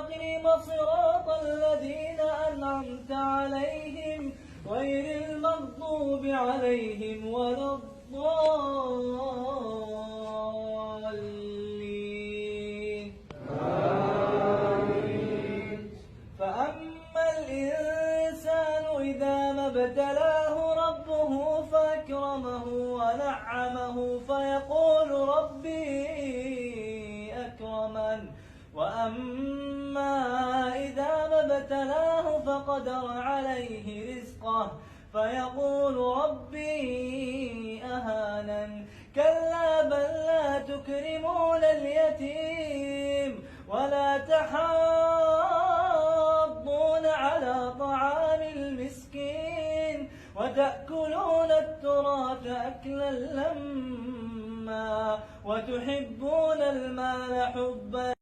مستقيم صراط الذين أنعمت عليهم غير المغضوب عليهم ولا الضالين. آمين. فأما الإنسان إذا ما ابتلاه ربه فأكرمه ونعمه فيقول ربي أكرمن، وأما إذا ما ابتلاه فقدر عليه رزقه فيقول ربي أهانن. كلا بل لا تكرمون اليتيم ولا تحاضون على طعام المسكين وتأكلون التراث أكلا لما وتحبون المال حبا